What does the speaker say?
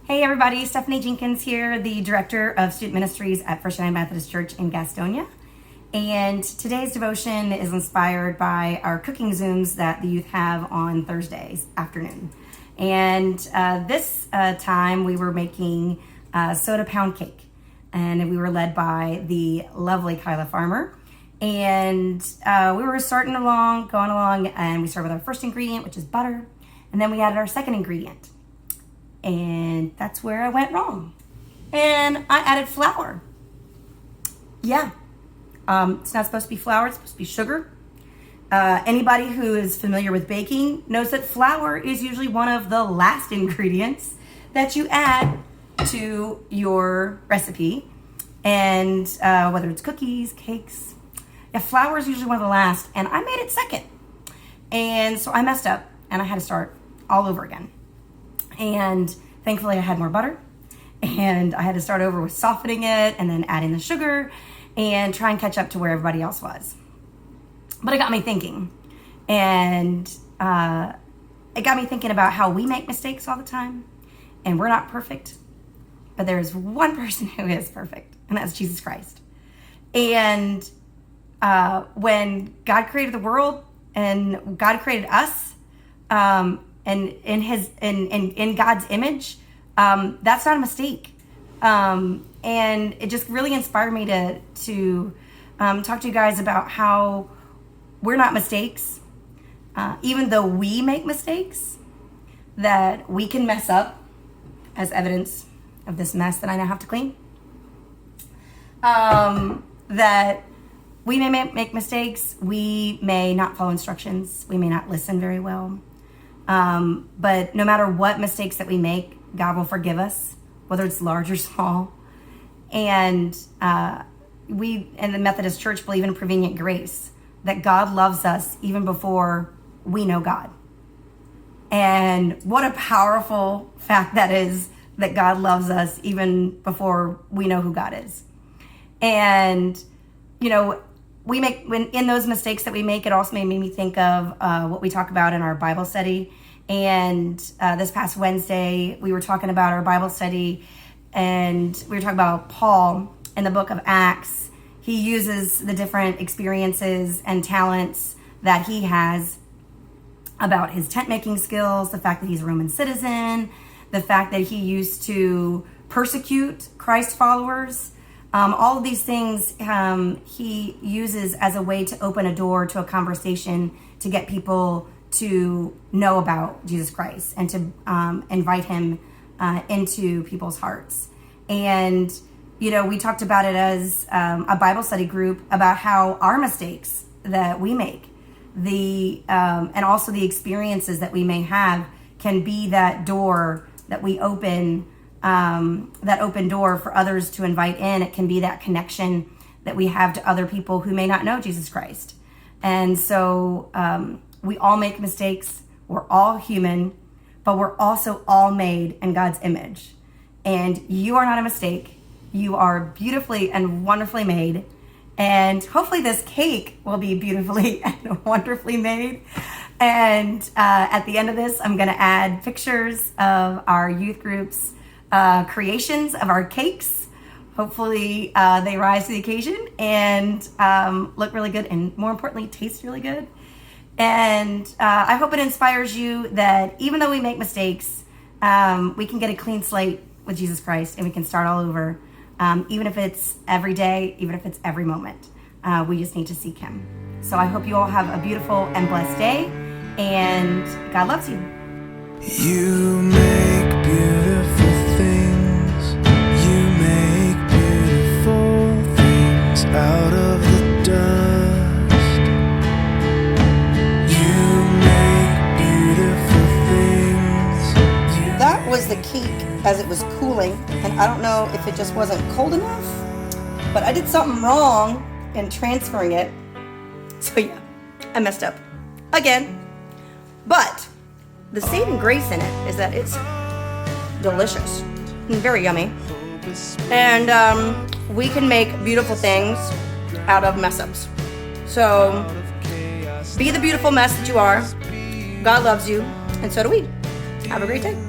Hey everybody, Stephanie Jenkins here, the Director of Student Ministries at First United Methodist Church in Gastonia. And today's devotion is inspired by our cooking Zooms that the youth have on Thursdays afternoon. And this time we were making soda pound cake. And we were led by the lovely Kyla Farmer. And we were going along, and we started with our first ingredient, which is butter. And then we added our second ingredient. And that's where I went wrong. And I added flour. Yeah, it's not supposed to be flour, it's supposed to be sugar. Anybody who is familiar with baking knows that flour is usually one of the last ingredients that you add to your recipe. And whether it's cookies, cakes, yeah, flour is usually one of the last, and I made it second. And so I messed up, and I had to start all over again. And thankfully I had more butter, and I had to start over with softening it and then adding the sugar and try and catch up to where everybody else was. But it got me thinking, and it got me thinking about how we make mistakes all the time, and we're not perfect, but there is one person who is perfect, and that's Jesus Christ. And when God created the world and God created us, and in God's image, that's not a mistake. And it just really inspired me to talk to you guys about how we're not mistakes. Even though we make mistakes, that we can mess up, as evidence of this mess that I now have to clean. That we may make mistakes, we may not follow instructions, we may not listen very well. But no matter what mistakes that we make, God will forgive us, whether it's large or small. And we in the Methodist Church believe in prevenient grace, that God loves us even before we know God. And what a powerful fact that is, that God loves us even before we know who God is. And, you know, in those mistakes that we make, it also made me think of what we talk about in our Bible study. And this past Wednesday, we were talking about our Bible study, and we were talking about Paul in the book of Acts. He uses the different experiences and talents that he has about his tent making skills, the fact that he's a Roman citizen, the fact that he used to persecute Christ followers. All of these things he uses as a way to open a door to a conversation to get people to know about Jesus Christ and to invite him into people's hearts. And, you know, we talked about it as a Bible study group about how our mistakes that we make, and also the experiences that we may have, can be that door that we open, that open door for others to invite in. It can be that connection that we have to other people who may not know Jesus Christ. And so we all make mistakes. We're all human, but we're also all made in God's image. And you are not a mistake. You are beautifully and wonderfully made. And hopefully this cake will be beautifully and wonderfully made. And at the end of this, I'm going to add pictures of our youth group's creations of our cakes. Hopefully they rise to the occasion and look really good, and more importantly, taste really good. And I hope it inspires you that even though we make mistakes, we can get a clean slate with Jesus Christ, and we can start all over, even if it's every day, even if it's every moment. We just need to seek him. So I hope you all have a beautiful and blessed day, and God loves you. You make beautiful things. You make beautiful things out of the dust. You make beautiful things. That was the cake as it was cooling, and I don't know if it just wasn't cold enough, but I did something wrong in transferring it. So yeah, I messed up again. But the saving grace in it is that it's delicious and very yummy. And we can make beautiful things out of mess ups. So be the beautiful mess that you are. God loves you, and so do we. Have a great day.